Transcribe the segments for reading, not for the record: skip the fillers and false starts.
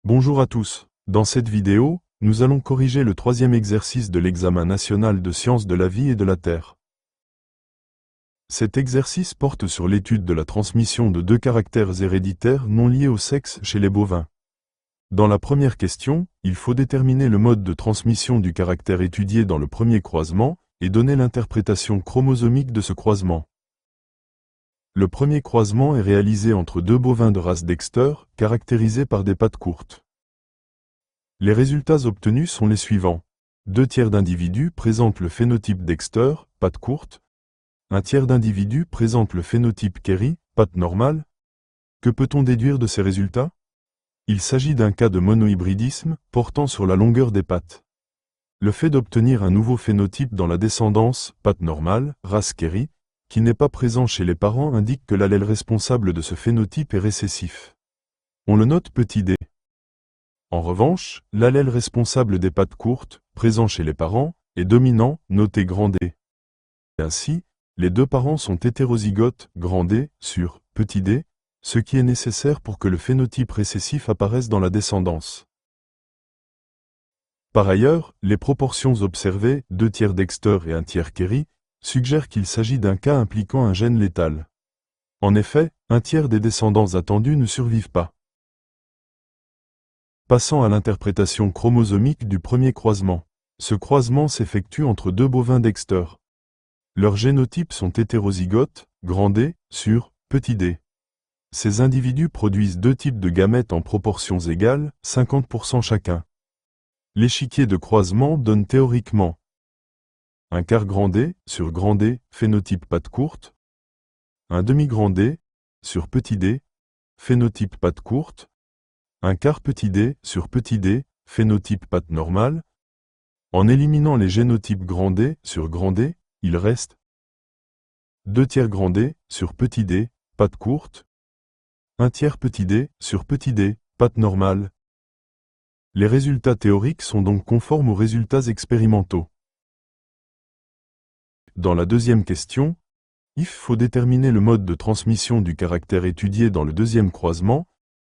Bonjour à tous. Dans cette vidéo, nous allons corriger le troisième exercice de l'examen national de sciences de la vie et de la Terre. Cet exercice porte sur l'étude de la transmission de deux caractères héréditaires non liés au sexe chez les bovins. Dans la première question, il faut déterminer le mode de transmission du caractère étudié dans le premier croisement et donner l'interprétation chromosomique de ce croisement. Le premier croisement est réalisé entre deux bovins de race Dexter, caractérisés par des pattes courtes. Les résultats obtenus sont les suivants. 2/3 d'individus présentent le phénotype Dexter, pattes courtes. 1/3 d'individus présentent le phénotype Kerry, pattes normales. Que peut-on déduire de ces résultats? Il s'agit d'un cas de monohybridisme, portant sur la longueur des pattes. Le fait d'obtenir un nouveau phénotype dans la descendance, pattes normales, race Kerry, qui n'est pas présent chez les parents indique que l'allèle responsable de ce phénotype est récessif. On le note petit d. En revanche, l'allèle responsable des pattes courtes, présent chez les parents, est dominant, noté grand D. Ainsi, les deux parents sont hétérozygotes, grand D, sur petit d, ce qui est nécessaire pour que le phénotype récessif apparaisse dans la descendance. Par ailleurs, les proportions observées, 2/3 Dexter et 1/3 Kerry, suggèrent qu'il s'agit d'un cas impliquant un gène létal. En effet, 1/3 des descendants attendus ne survivent pas. Passant à l'interprétation chromosomique du premier croisement. Ce croisement s'effectue entre deux bovins Dexter. Leurs génotypes sont hétérozygotes, grand D, sur petit d. Ces individus produisent deux types de gamètes en proportions égales, 50% chacun. L'échiquier de croisement donne théoriquement un quart grand D, sur grand D, phénotype pattes courtes, un demi-grand D, sur petit d, phénotype pattes courtes, un quart petit d, sur petit d, phénotype pattes normales. En éliminant les génotypes grand D, sur grand D, il reste 2/3 grand D, sur petit d, pattes courtes, 1/3 petit d, sur petit d, pattes normales. Les résultats théoriques sont donc conformes aux résultats expérimentaux. Dans la deuxième question, il faut déterminer le mode de transmission du caractère étudié dans le deuxième croisement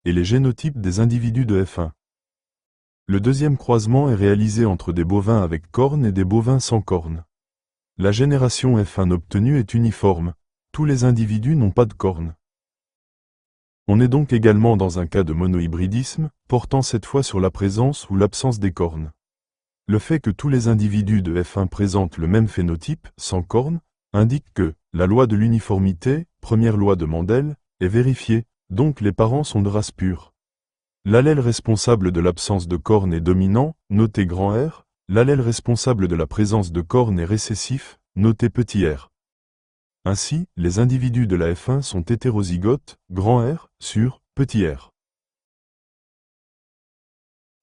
et les génotypes des individus de F1. Le deuxième croisement est réalisé entre des bovins avec cornes et des bovins sans cornes. La génération F1 obtenue est uniforme, tous les individus n'ont pas de cornes. On est donc également dans un cas de monohybridisme, portant cette fois sur la présence ou l'absence des cornes. Le fait que tous les individus de F1 présentent le même phénotype, sans cornes, indique que la loi de l'uniformité, première loi de Mendel, est vérifiée, donc les parents sont de race pure. L'allèle responsable de l'absence de cornes est dominant, noté grand R, l'allèle responsable de la présence de cornes est récessif, noté petit r. Ainsi, les individus de la F1 sont hétérozygotes, grand R, sur petit r.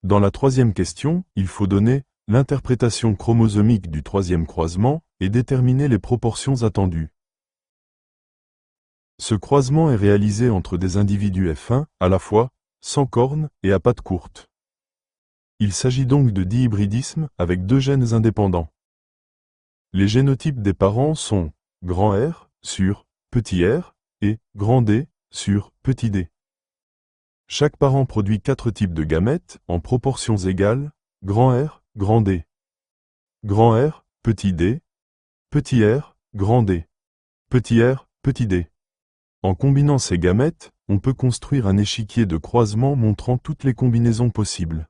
Dans la troisième question, il faut donner l'interprétation chromosomique du troisième croisement et déterminer les proportions attendues. Ce croisement est réalisé entre des individus F1, à la fois, sans cornes et à pattes courtes. Il s'agit donc de dihybridisme avec deux gènes indépendants. Les génotypes des parents sont grand R sur petit r et grand D sur petit d. Chaque parent produit 4 types de gamètes en proportions égales, grand R, grand D. Grand R, petit d, petit r, grand D. Petit r, petit d. En combinant ces gamètes, on peut construire un échiquier de croisement montrant toutes les combinaisons possibles.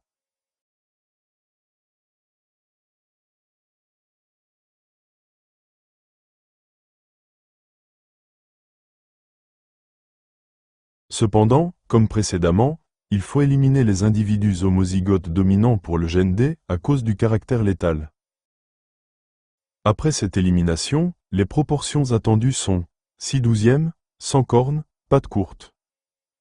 Cependant, comme précédemment, il faut éliminer les individus homozygotes dominants pour le gène D à cause du caractère létal. Après cette élimination, les proportions attendues sont 6/12, sans cornes, pattes courtes.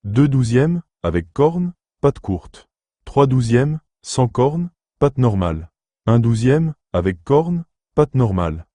2/12, avec cornes, pattes courtes. 3/12, sans cornes, pattes normales. 1/12, avec cornes, pattes normales.